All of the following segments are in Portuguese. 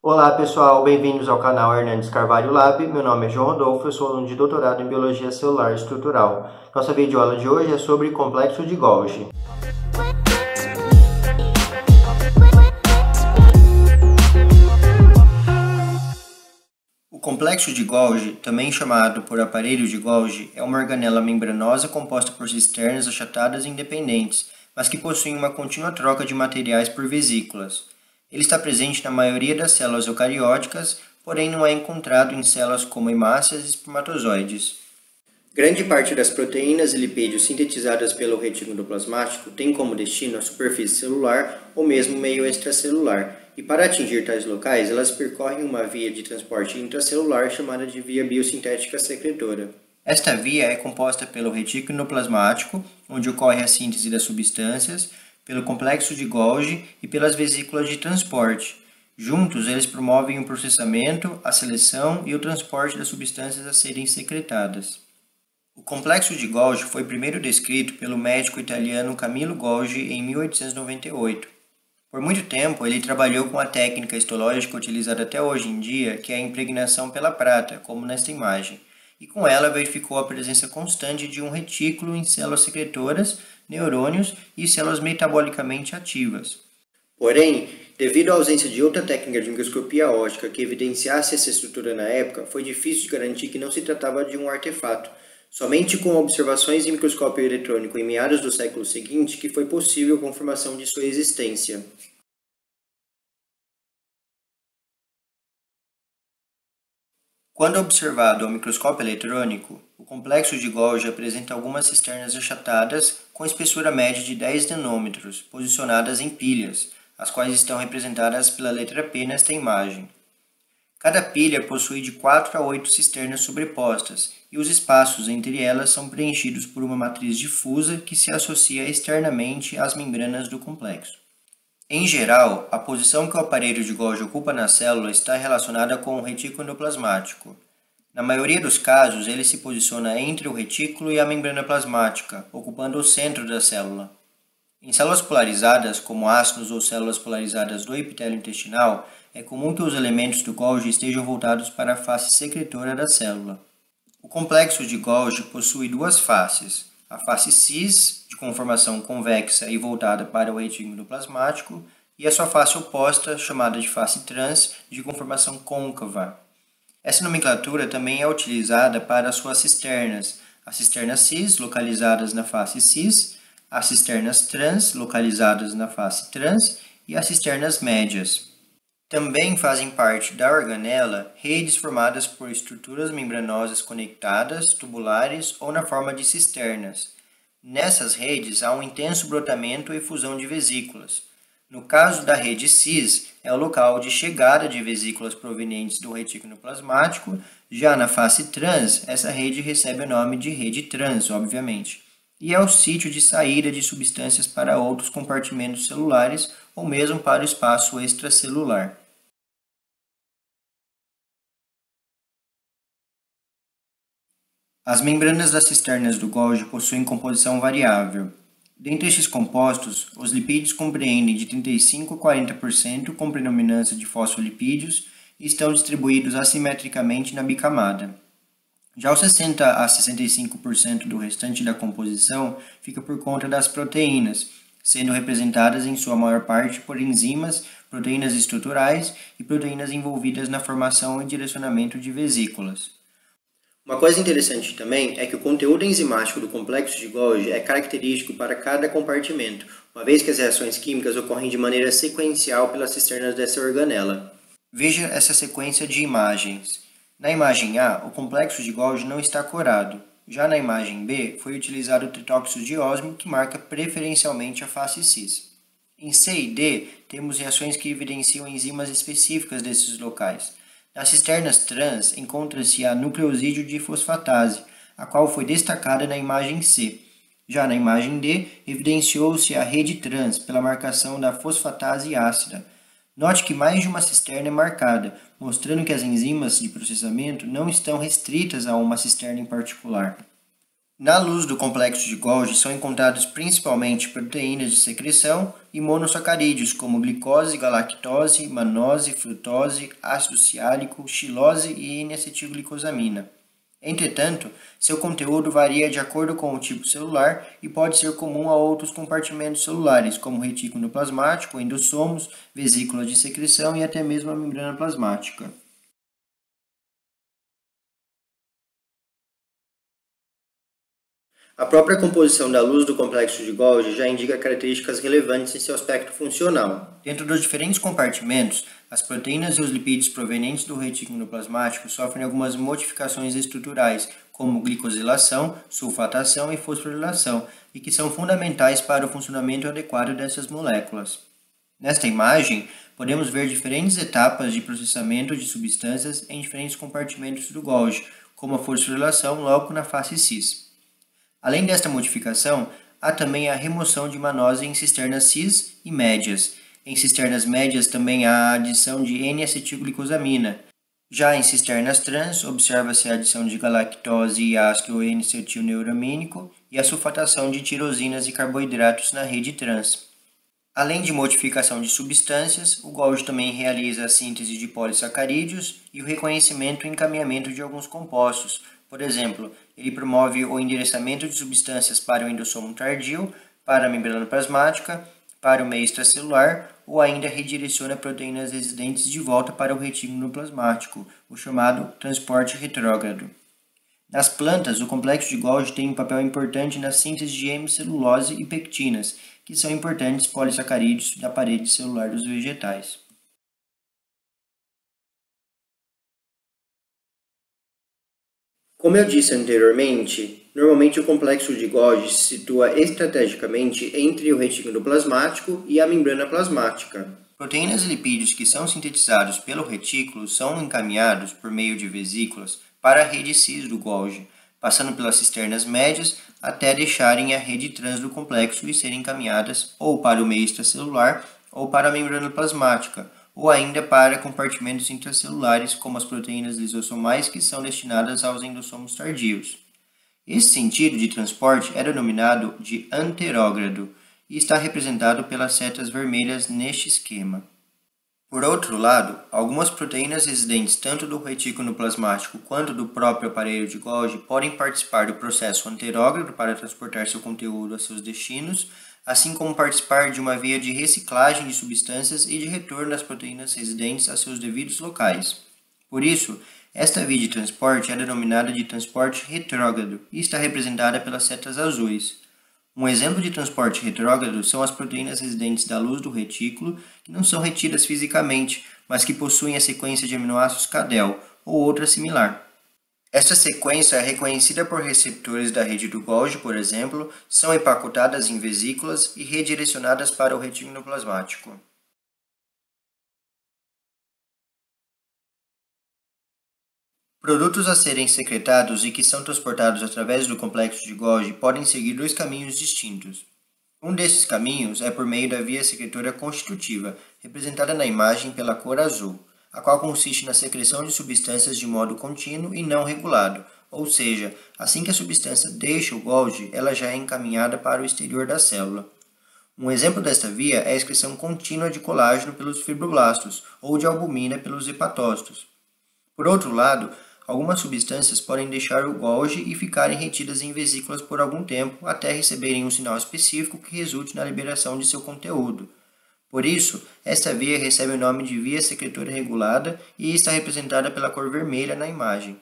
Olá pessoal, bem-vindos ao canal Hernandes Carvalho Lab. Meu nome é João Rodolfo, eu sou aluno de doutorado em Biologia Celular Estrutural. Nossa videoaula de hoje é sobre complexo de Golgi. O complexo de Golgi, também chamado por aparelho de Golgi, é uma organela membranosa composta por cisternas achatadas e independentes, mas que possuem uma contínua troca de materiais por vesículas. Ele está presente na maioria das células eucarióticas, porém não é encontrado em células como hemácias e espermatozoides. Grande parte das proteínas e lipídios sintetizadas pelo retículo endoplasmático tem como destino a superfície celular ou mesmo meio extracelular, e para atingir tais locais, elas percorrem uma via de transporte intracelular chamada de via biosintética secretora. Esta via é composta pelo retículo endoplasmático, onde ocorre a síntese das substâncias, pelo complexo de Golgi e pelas vesículas de transporte. Juntos, eles promovem o processamento, a seleção e o transporte das substâncias a serem secretadas. O complexo de Golgi foi primeiro descrito pelo médico italiano Camillo Golgi em 1898. Por muito tempo, ele trabalhou com a técnica histológica utilizada até hoje em dia, que é a impregnação pela prata, como nesta imagem, e com ela verificou a presença constante de um retículo em células secretoras, neurônios e células metabolicamente ativas. Porém, devido à ausência de outra técnica de microscopia óptica que evidenciasse essa estrutura na época, foi difícil de garantir que não se tratava de um artefato. Somente com observações em microscópio eletrônico em meados do século seguinte que foi possível a confirmação de sua existência. Quando observado ao microscópio eletrônico, o complexo de Golgi apresenta algumas cisternas achatadas com espessura média de 10 nanômetros, posicionadas em pilhas, as quais estão representadas pela letra P nesta imagem. Cada pilha possui de 4 a 8 cisternas sobrepostas, e os espaços entre elas são preenchidos por uma matriz difusa que se associa externamente às membranas do complexo. Em geral, a posição que o aparelho de Golgi ocupa na célula está relacionada com o retículo endoplasmático. Na maioria dos casos, ele se posiciona entre o retículo e a membrana plasmática, ocupando o centro da célula. Em células polarizadas, como ácidos ou células polarizadas do epitélio intestinal, é comum que os elementos do Golgi estejam voltados para a face secretora da célula. O complexo de Golgi possui duas faces, a face cis, de conformação convexa e voltada para o retículo endoplasmático, e a sua face oposta, chamada de face trans, de conformação côncava. Essa nomenclatura também é utilizada para as suas cisternas, as cisternas cis, localizadas na face cis, as cisternas trans, localizadas na face trans, e as cisternas médias. Também fazem parte da organela redes formadas por estruturas membranosas conectadas, tubulares ou na forma de cisternas. Nessas redes há um intenso brotamento e fusão de vesículas. No caso da rede cis, é o local de chegada de vesículas provenientes do retículo plasmático. Já na face trans, essa rede recebe o nome de rede trans, obviamente, e é o sítio de saída de substâncias para outros compartimentos celulares ou mesmo para o espaço extracelular. As membranas das cisternas do Golgi possuem composição variável. Dentre estes compostos, os lipídios compreendem de 35% a 40% com predominância de fosfolipídios e estão distribuídos assimetricamente na bicamada. Já os 60% a 65% do restante da composição fica por conta das proteínas, sendo representadas em sua maior parte por enzimas, proteínas estruturais e proteínas envolvidas na formação e direcionamento de vesículas. Uma coisa interessante também é que o conteúdo enzimático do complexo de Golgi é característico para cada compartimento, uma vez que as reações químicas ocorrem de maneira sequencial pelas cisternas dessa organela. Veja essa sequência de imagens. Na imagem A, o complexo de Golgi não está corado. Já na imagem B, foi utilizado o tritóxido de ósmio, que marca preferencialmente a face cis. Em C e D, temos reações que evidenciam enzimas específicas desses locais. Nas cisternas trans, encontra-se a nucleosídeo de fosfatase, a qual foi destacada na imagem C. Já na imagem D, evidenciou-se a rede trans pela marcação da fosfatase ácida. Note que mais de uma cisterna é marcada, mostrando que as enzimas de processamento não estão restritas a uma cisterna em particular. Na luz do complexo de Golgi são encontradas principalmente proteínas de secreção e monossacarídeos como glicose, galactose, mannose, frutose, ácido ciálico, xilose e N-acetilglicosamina. Entretanto, seu conteúdo varia de acordo com o tipo celular e pode ser comum a outros compartimentos celulares, como retículo plasmático, endossomos, vesículas de secreção e até mesmo a membrana plasmática. A própria composição da luz do complexo de Golgi já indica características relevantes em seu aspecto funcional. Dentro dos diferentes compartimentos, as proteínas e os lipídios provenientes do retículo plasmático sofrem algumas modificações estruturais, como glicosilação, sulfatação e fosforilação, e que são fundamentais para o funcionamento adequado dessas moléculas. Nesta imagem, podemos ver diferentes etapas de processamento de substâncias em diferentes compartimentos do Golgi, como a fosforilação logo na face cis. Além desta modificação, há também a remoção de mannose em cisternas cis e médias. Em cisternas médias também há a adição de N-acetilglicosamina. Já em cisternas trans, observa-se a adição de galactose e ácido N-acetilneuramínico e a sulfatação de tirosinas e carboidratos na rede trans. Além de modificação de substâncias, o Golgi também realiza a síntese de polissacarídeos e o reconhecimento e encaminhamento de alguns compostos. Por exemplo, ele promove o endereçamento de substâncias para o endossomo tardio, para a membrana plasmática, para o meio extracelular ou ainda redireciona proteínas residentes de volta para o retículo plasmático, o chamado transporte retrógrado. Nas plantas, o complexo de Golgi tem um papel importante na síntese de hemicelulose e pectinas, que são importantes polissacarídeos da parede celular dos vegetais. Como eu disse anteriormente, normalmente o complexo de Golgi se situa estrategicamente entre o retículo plasmático e a membrana plasmática. Proteínas e lipídios que são sintetizados pelo retículo são encaminhados por meio de vesículas para a rede cis do Golgi, passando pelas cisternas médias até deixarem a rede trans do complexo e serem encaminhadas ou para o meio extracelular ou para a membrana plasmática, ou ainda para compartimentos intracelulares, como as proteínas lisossomais que são destinadas aos endossomos tardios. Esse sentido de transporte é denominado de anterógrado e está representado pelas setas vermelhas neste esquema. Por outro lado, algumas proteínas residentes tanto do retículo plasmático quanto do próprio aparelho de Golgi podem participar do processo anterógrado para transportar seu conteúdo a seus destinos, assim como participar de uma via de reciclagem de substâncias e de retorno das proteínas residentes a seus devidos locais. Por isso, esta via de transporte é denominada de transporte retrógrado e está representada pelas setas azuis. Um exemplo de transporte retrógrado são as proteínas residentes da luz do retículo, que não são retidas fisicamente, mas que possuem a sequência de aminoácidos CADEL ou outra similar. Esta sequência é reconhecida por receptores da rede do Golgi, por exemplo, são empacotadas em vesículas e redirecionadas para o retículo plasmático. Produtos a serem secretados e que são transportados através do complexo de Golgi podem seguir dois caminhos distintos. Um desses caminhos é por meio da via secretora constitutiva, representada na imagem pela cor azul, a qual consiste na secreção de substâncias de modo contínuo e não regulado, ou seja, assim que a substância deixa o Golgi, ela já é encaminhada para o exterior da célula. Um exemplo desta via é a excreção contínua de colágeno pelos fibroblastos ou de albumina pelos hepatócitos. Por outro lado, algumas substâncias podem deixar o Golgi e ficarem retidas em vesículas por algum tempo até receberem um sinal específico que resulte na liberação de seu conteúdo. Por isso, esta via recebe o nome de via secretora regulada e está representada pela cor vermelha na imagem.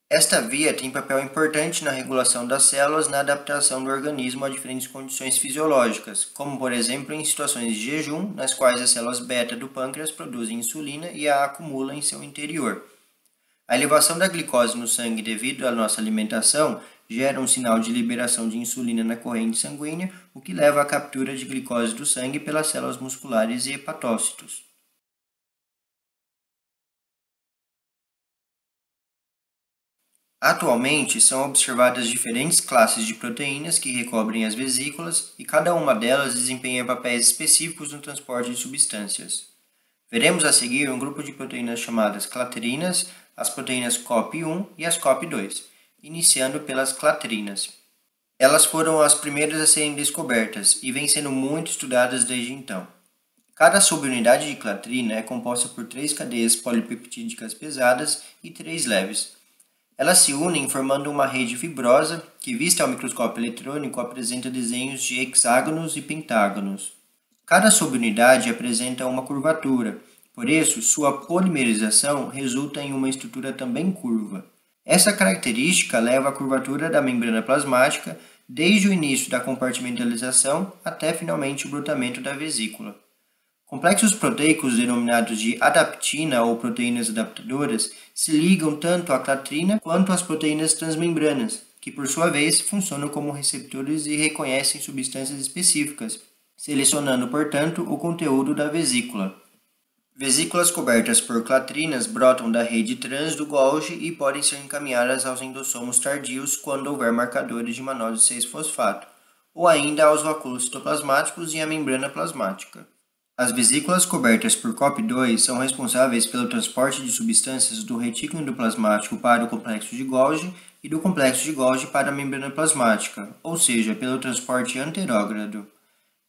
Esta via tem papel importante na regulação das células na adaptação do organismo a diferentes condições fisiológicas, como por exemplo em situações de jejum, nas quais as células beta do pâncreas produzem insulina e a acumulam em seu interior. A elevação da glicose no sangue devido à nossa alimentação gera um sinal de liberação de insulina na corrente sanguínea, o que leva à captura de glicose do sangue pelas células musculares e hepatócitos. Atualmente, são observadas diferentes classes de proteínas que recobrem as vesículas e cada uma delas desempenha papéis específicos no transporte de substâncias. Veremos a seguir um grupo de proteínas chamadas clatrinas, as proteínas COP1 e as COP2, iniciando pelas clatrinas. Elas foram as primeiras a serem descobertas e vêm sendo muito estudadas desde então. Cada subunidade de clatrina é composta por 3 cadeias polipeptídicas pesadas e 3 leves. Elas se unem formando uma rede fibrosa que, vista ao microscópio eletrônico, apresenta desenhos de hexágonos e pentágonos. Cada subunidade apresenta uma curvatura, por isso sua polimerização resulta em uma estrutura também curva. Essa característica leva à curvatura da membrana plasmática desde o início da compartimentalização até finalmente o brotamento da vesícula. Complexos proteicos denominados de adaptina ou proteínas adaptadoras se ligam tanto à clatrina quanto às proteínas transmembranas, que por sua vez funcionam como receptores e reconhecem substâncias específicas, selecionando, portanto, o conteúdo da vesícula. Vesículas cobertas por clatrinas brotam da rede trans do Golgi e podem ser encaminhadas aos endossomos tardios quando houver marcadores de manose 6-fosfato, ou ainda aos vacúolos citoplasmáticos e à membrana plasmática. As vesículas cobertas por COP2 são responsáveis pelo transporte de substâncias do retículo endoplasmático para o complexo de Golgi e do complexo de Golgi para a membrana plasmática, ou seja, pelo transporte anterógrado.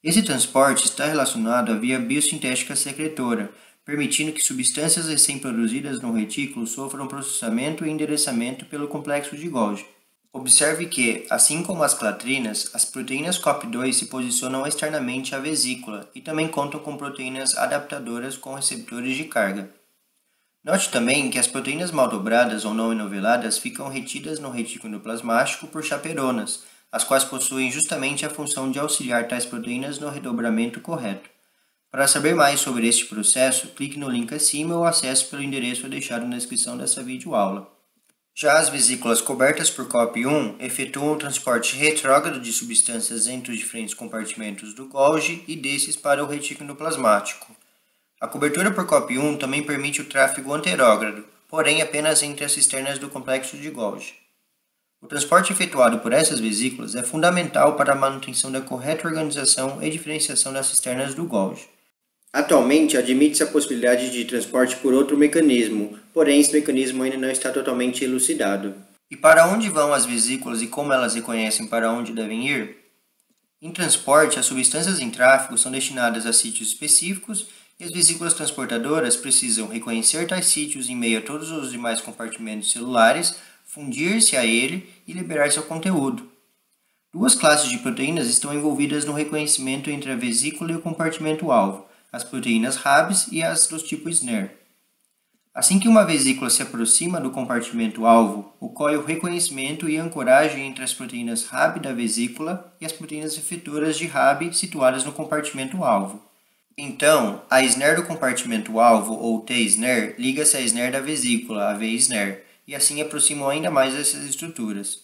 Esse transporte está relacionado à via biosintética secretora, permitindo que substâncias recém-produzidas no retículo sofram processamento e endereçamento pelo complexo de Golgi. Observe que, assim como as clatrinas, as proteínas COP2 se posicionam externamente à vesícula e também contam com proteínas adaptadoras com receptores de carga. Note também que as proteínas mal dobradas ou não enoveladas ficam retidas no retículo endoplasmático por chaperonas, as quais possuem justamente a função de auxiliar tais proteínas no redobramento correto. Para saber mais sobre este processo, clique no link acima ou acesse pelo endereço deixado na descrição dessa videoaula. Já as vesículas cobertas por COP1 efetuam o transporte retrógrado de substâncias entre os diferentes compartimentos do Golgi e desses para o retículo endoplasmático. A cobertura por COP1 também permite o tráfego anterógrado, porém apenas entre as cisternas do complexo de Golgi. O transporte efetuado por essas vesículas é fundamental para a manutenção da correta organização e diferenciação das cisternas do Golgi. Atualmente, admite-se a possibilidade de transporte por outro mecanismo, porém esse mecanismo ainda não está totalmente elucidado. E para onde vão as vesículas e como elas reconhecem para onde devem ir? Em transporte, as substâncias em tráfego são destinadas a sítios específicos e as vesículas transportadoras precisam reconhecer tais sítios em meio a todos os demais compartimentos celulares, fundir-se a ele e liberar seu conteúdo. Duas classes de proteínas estão envolvidas no reconhecimento entre a vesícula e o compartimento-alvo, as proteínas RABs e as do tipo SNER. Assim que uma vesícula se aproxima do compartimento-alvo, ocorre o reconhecimento e ancoragem entre as proteínas RAB da vesícula e as proteínas efetoras de RAB situadas no compartimento-alvo. Então, a SNER do compartimento-alvo, ou T-SNER, liga-se à SNER da vesícula, a V-SNER, e assim aproximam ainda mais essas estruturas.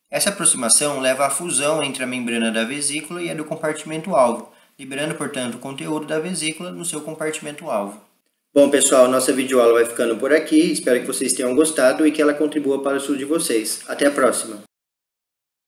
Essa aproximação leva à fusão entre a membrana da vesícula e a do compartimento-alvo, liberando, portanto, o conteúdo da vesícula no seu compartimento-alvo. Bom, pessoal, nossa videoaula vai ficando por aqui. Espero que vocês tenham gostado e que ela contribua para o estudo de vocês. Até a próxima!